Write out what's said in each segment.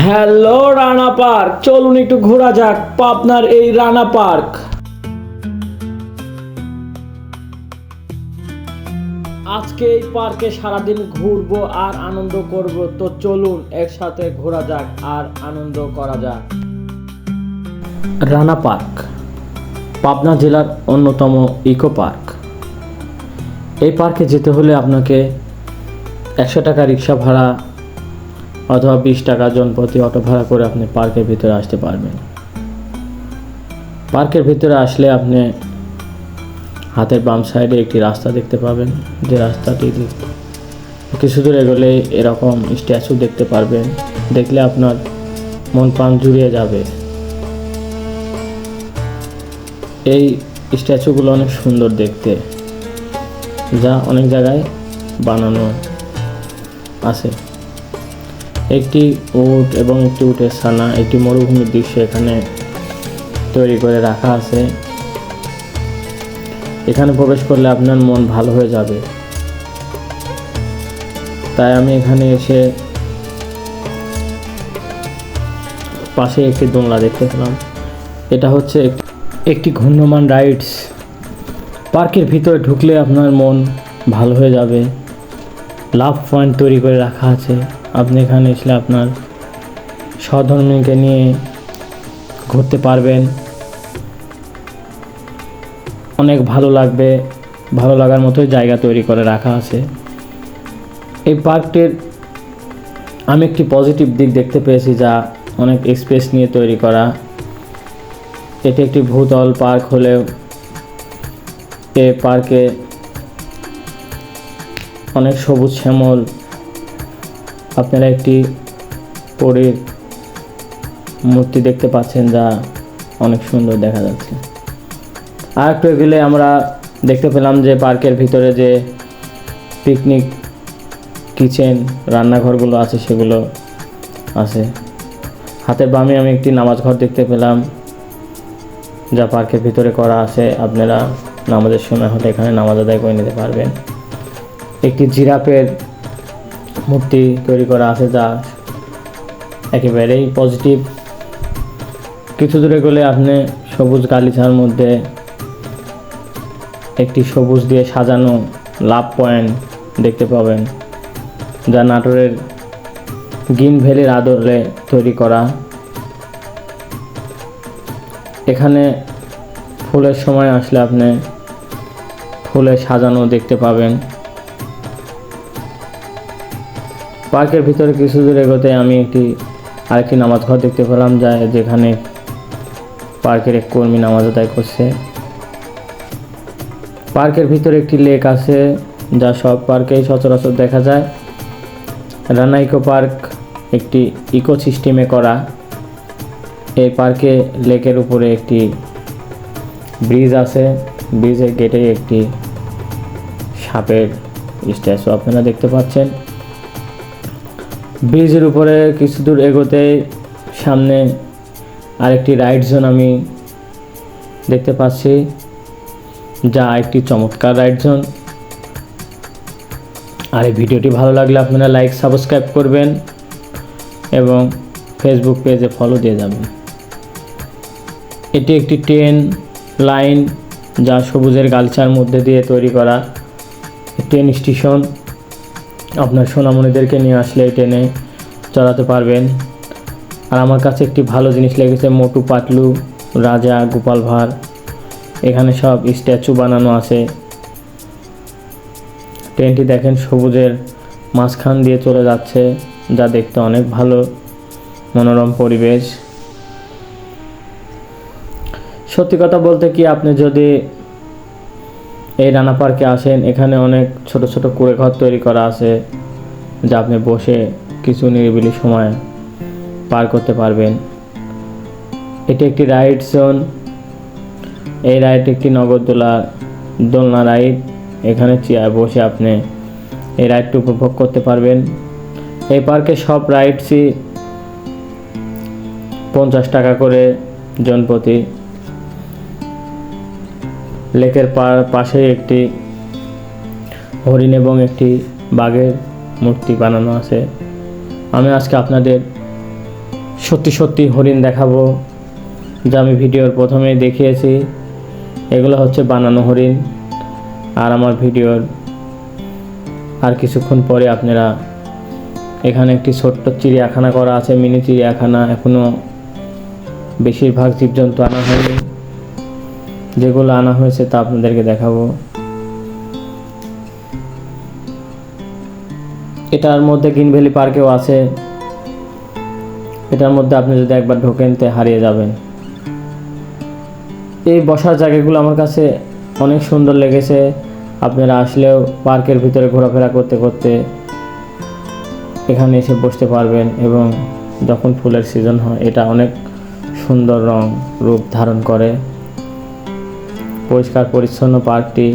Hello Rana park, চলুন একটু ঘোরা যাক পাবনার এই রানা পার্ক। আজকে এই পার্কে সারাদিন ঘুরবো আর আনন্দ করব, তো চলুন একসাথে ঘোরা যাক আর আনন্দ করা যাক। রানা পার্ক পাবনা জেলার অন্যতম ইকো পার্ক। এই পার্কে যেতে হলে আপনাকে 100 টাকা রিক্সা ভাড়া অথবা 20 টাকা জনপ্রতি অটো ভাড়া করে আপনি পার্কের ভিতরে আসতে পারবেন। পার্কের ভিতরে আসলে আপনি হাতের বাম সাইডে একটি রাস্তা দেখতে পাবেন, যে রাস্তাটি কিছু দূর এগোলে এরকম স্ট্যাচু দেখতে পারবেন। দেখলে আপনার মন প্রাণ জুড়িয়ে যাবে। এই স্ট্যাচুগুলো অনেক সুন্দর দেখতে, যা অনেক জায়গায় বানানো আছে। একটি উট এবং একটি উটের ছানা, একটি মরুভূমির দৃশ্য এখানে তৈরি করে রাখা আছে। এখানে প্রবেশ করলে আপনার মন ভালো হয়ে যাবে। তাই আমি এখানে এসে পাশে একটি দোলনা দেখতে পেলাম। এটা হচ্ছে একটি ঘূর্ণমান রাইডস। পার্কের ভিতরে ঢুকলে আপনার মন ভালো হয়ে যাবে। লাভ পয়েন্ট তৈরি করে রাখা আছে। আপনি এখানে এসে আপনার সহধর্মীকে নিয়ে ঘুরতে পারবেন। অনেক ভালো লাগবে, ভালো লাগার মতোই জায়গা তৈরি করে রাখা আছে। এই পার্কটির আমি একটি পজিটিভ দিক দেখতে পেয়েছি, যা অনেক স্পেস নিয়ে তৈরি করা। এটি একটি ভূতল পার্ক হলেও এই পার্কে অনেক সবুজ শ্যামল। আপনারা একটি পরীর মূর্তি দেখতে পাচ্ছেন, যা অনেক সুন্দর দেখা যাচ্ছে। আর একটু এগিয়ে আমরা দেখতে পেলাম যে পার্কের ভিতরে যে পিকনিক কিচেন রান্নাঘরগুলো আছে সেগুলো আছে। হাতের বামে আমি একটি নামাজ ঘর দেখতে পেলাম, যা পার্কের ভিতরে করা আছে। আপনারা নামাজের সময় হলে এখানে নামাজ আদায় করে নিতে পারবেন। একটি জিরাফের মূর্তি তৈরি করা আছে, যা একেবারেই পজিটিভ। কিছু দূরে গেলে আপনি সবুজ গালিচার মধ্যে একটি সবুজ দিয়ে সাজানো লাভ পয়েন্ট দেখতে পাবেন, যা নাটোরের গ্রিন ভ্যালির আদলে তৈরি করা। এখানে ফুলের সময় আসলে আপনি ফুলে সাজানো দেখতে পাবেন। পার্কের ভিতরে কিছু দূর এগোতে আমি আরেকটি নামাজ ঘর দেখতে পেলাম, যেখানে পার্কের এক কর্মী নামাজ আদায় করছে। পার্কের ভিতরে একটি লেক আছে, যা সব পার্কেই সচরাচর দেখা যায়। রানা ইকো পার্ক একটি ইকো সিস্টেমে করা। এই পার্কে লেকের উপরে একটি ব্রিজ আছে। ব্রিজের গেটে একটি সাপের স্ট্যাচু আপনারা দেখতে পাচ্ছেন। ব্রিজের উপরে কিছু দূর এগোতে সামনে আরেকটি রাইড জোন আমি দেখতে পাচ্ছি, যা একটি চমৎকার রাইড জোন। আর এই ভিডিওটি ভালো লাগলে আপনারা লাইক সাবস্ক্রাইব করবেন এবং ফেসবুক পেজে ফলো দিয়ে যাবেন। এটি একটি ট্রেন লাইন, যা সবুজের গালিচার মধ্যে দিয়ে তৈরি করা ট্রেন স্টেশন। আপনার সোনামণিদেরকে নিয়ে আসলে এই ট্রেনে চড়াতে পারবেন। আর আমার কাছে একটি ভালো জিনিস লেগেছে, মোটু পাতলু, রাজা, গোপাল ভাঁড়। এখানে সব স্ট্যাচু বানানো আছে। ট্রেনটি দেখেন সবুজের মাঝখান দিয়ে চলে যাচ্ছে, যা দেখতে অনেক ভালো, মনোরম পরিবেশ। সত্যি কথা বলতে কি, আপনি যদি এই রানা পার্কে আসেন, এখানে অনেক ছোট ছোট কুঁড়ে ঘর তৈরি করা আছে, যা আপনি বসে কিছু নিরিবিলি সময় পার করতে পারবেন। এটি একটি রাইড জোন। এই রাইড একটি দোলনা রাইড। এখানে চেয়ার বসে আপনি এই রাইডটি উপভোগ করতে পারবেন। এই পার্কে সব রাইডসই 50 টাকা করে জনপ্রতি। লেকের পাশে একটি হরিণ এবং একটি বাঘের মূর্তি বানানো আছে। আমি আজকে আপনাদের সত্যি সত্যি হরিণ দেখাবো, যা আমি ভিডিওর প্রথমে দেখিয়েছি। এগুলো হচ্ছে বানানো হরিণ। আর আমার ভিডিওর আর কিছুক্ষণ পরে আপনারা এখানে একটি ছোট্ট চিড়িয়াখানা করা আছে, মিনি চিড়িয়াখানা। এখনও বেশিরভাগ জীবজন্তু আনা হয়নি, যেগুলো আনা হয়েছে তা আপনাদেরকে দেখাবো। এটার মধ্যে গ্রিন ভ্যালি পার্কেও আছে। এটার মধ্যে আপনি যদি একবার ঢোকেন তে হারিয়ে যাবেন। এই বসার জায়গাগুলো আমার কাছে অনেক সুন্দর লেগেছে। আপনারা আসলেও পার্কের ভিতরে ঘোরাফেরা করতে করতে এখানে এসে বসতে পারবেন, এবং যখন ফুলের সিজন হয় এটা অনেক সুন্দর রূপ ধারণ করে। পরিষ্কার পরিচ্ছন্ন পার্কটি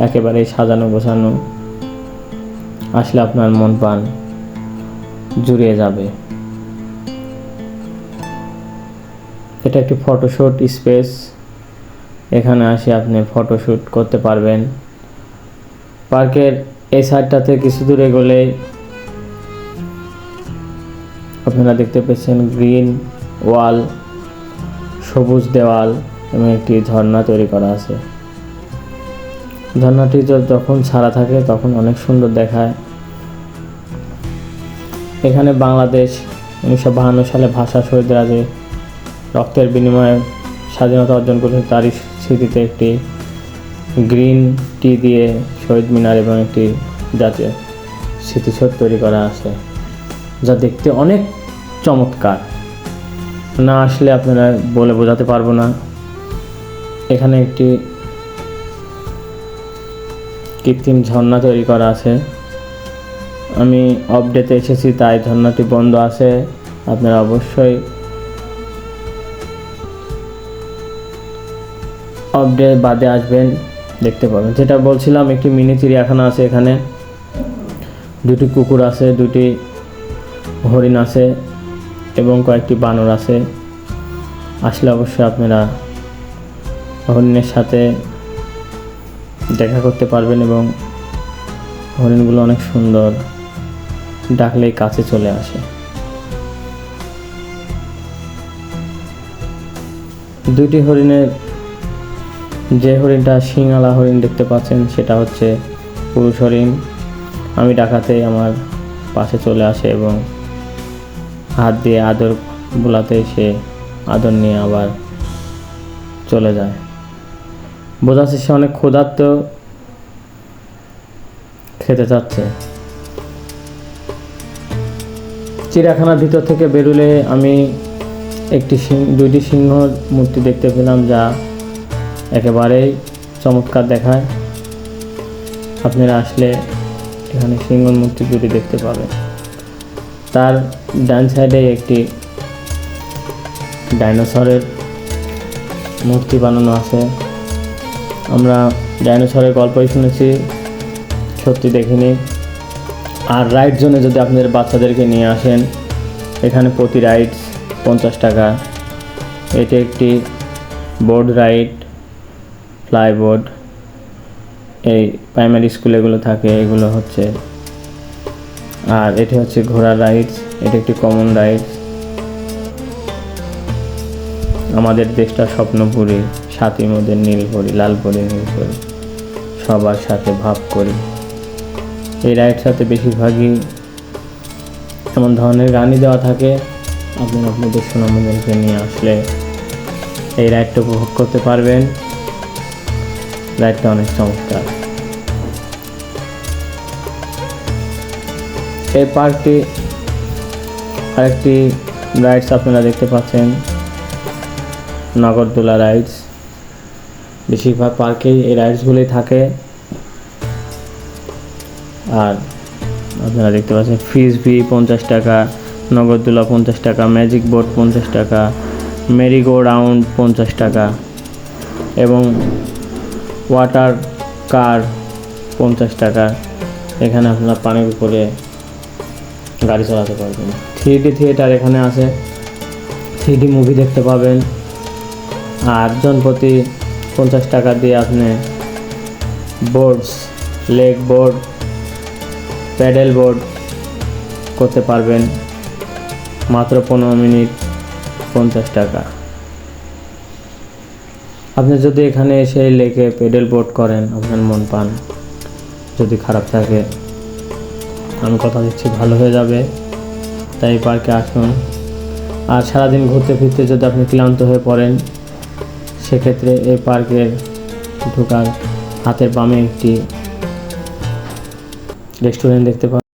একেবারেই সাজানো গোছানো। আসলে আপনার মন প্রাণ জুড়িয়ে যাবে। এটা একটি ফটোশুট স্পেস। এখানে আসে আপনি ফটোশুট করতে পারবেন। পার্কের এই সাইডটাতে কিছু দূর এগোলে আপনারা দেখতে পাচ্ছেন গ্রিন ওয়াল, সবুজ দেওয়াল এবং একটি ঝর্ণা তৈরি করা আছে। ঝর্ণাটি যখন ছাড়া থাকে তখন অনেক সুন্দর দেখায়। এখানে বাংলাদেশ 1952 সালে ভাষা শহীদরা যে রক্তের বিনিময়ে স্বাধীনতা অর্জন করেছে তারই স্মৃতিতে একটি গ্রিন টি দিয়ে শহীদ মিনার এবং একটি জাতীয় স্মৃতিসৌধ তৈরি করা আছে, যা দেখতে অনেক চমৎকার। না আসলে আপনারা বলে বোঝাতে পারবো না। এখানে একটি কৃত্রিম ঝর্ণা তৈরি করা আছে। আমি আপডেটে এসেছি তাই ঝর্ণাটি বন্ধ আছে। আপনারা অবশ্যই আপডেট বাদে আসবেন, দেখতে পাবেন। যেটা বলছিলাম, একটি মিনি চিড়িয়াখানা আছে। এখানে দুটি কুকুর আছে, দুটি হরিণ আছে এবং কয়েকটি বানর আছে। আসলে অবশ্যই আপনারা হরিণের সাথে দেখা করতে পারবেন, এবং হরিণগুলো অনেক সুন্দর, ডাকলেই কাছে চলে আসে। দুটি হরিণের যে হরিণটা শিঙালা হরিণ দেখতে পাচ্ছেন সেটা হচ্ছে পুরুষ হরিণ। আমি ডাকাতেই আমার পাশে চলে আসে এবং হাত দিয়ে আদর বোলাতে সে আদর নিয়ে আবার চলে যায়। বোঝা যাচ্ছে সে অনেক ক্ষুধার্ত, খেতে চাচ্ছে। চিড়িয়াখানার ভিতর থেকে বেরোলে আমি দুইটি সিংহর মূর্তি দেখতে পেলাম, যা একেবারেই চমৎকার দেখায়। আপনারা আসলে এখানে সিংহর মূর্তি দুটি দেখতে পাবেন। তার ডান সাইডে একটি ডাইনোসরের মূর্তি বানানো আছে। আমরা ডাইনোসরের গল্পই শুনেছি, সত্যি দেখিনি। আর রাইড জোনে যদি আপনাদের বাচ্চাদেরকে নিয়ে আসেন, এখানে প্রতি রাইড 50 টাকা। এটি একটি বোর্ড রাইড, ফ্লাইবোর্ড। এই প্রাইমারি স্কুলে এগুলো থাকে, এগুলো হচ্ছে। আর এটি হচ্ছে ঘোড়ার রাইডস। এটি একটি কমন রাইডস। আমাদের দেশটা স্বপ্নপুরী, সাথী মোদের নীলপরি, লালপরি নীলপরি, সবার সাথে ভাব করি। এই রাইড সাথে বেশিরভাগই এমন ধরনের গানই দেওয়া থাকে। আপনারা আপনাদের সোনামণিকে নিয়ে আসলে এই রাইডটা উপভোগ করতে পারবেন। রাইডটা অনেক চমৎকার। এই পার্কটি আরেকটি রাইডস আপনারা দেখতে পাচ্ছেন, নগরদোলা রাইডস। বেশিরভাগ পার্কেই এই রাইডসগুলোই থাকে। আর আপনারা দেখতে পাচ্ছেন ফ্রিসবি 50 টাকা, নগরদোলা 50 টাকা, ম্যাজিক বোট 50 টাকা, মেরিগো রাউন্ড 50 টাকা এবং ওয়াটার কার 50 টাকা। এখানে আপনারা পানির উপরে গাড়ি চালাতে পারবেন। 3D থিয়েটার এখানে আছে, 3D মুভি দেখতে পাবেন। আর জনপ্রতি 50 টাকা দিয়ে আপনি boards, leg board, pedal board করতে পারবেন মাত্র 15 মিনিট। 50 টাকা। আপনি যদি এখানে এসে লেকে পেডেল বোট করেন, আপনার মন পান যদি খারাপ থাকে, আমি কথা দিচ্ছি ভালো হয়ে যাবে। তাই পার্কে আসুন। আর সারাদিন ঘুরতে ফিরতে যদি আপনি ক্লান্ত হয়ে পড়েন, সেক্ষেত্রে এই পার্কের ঢোকার হাতের বামে একটি রেস্টুরেন্ট দেখতে পাবেন।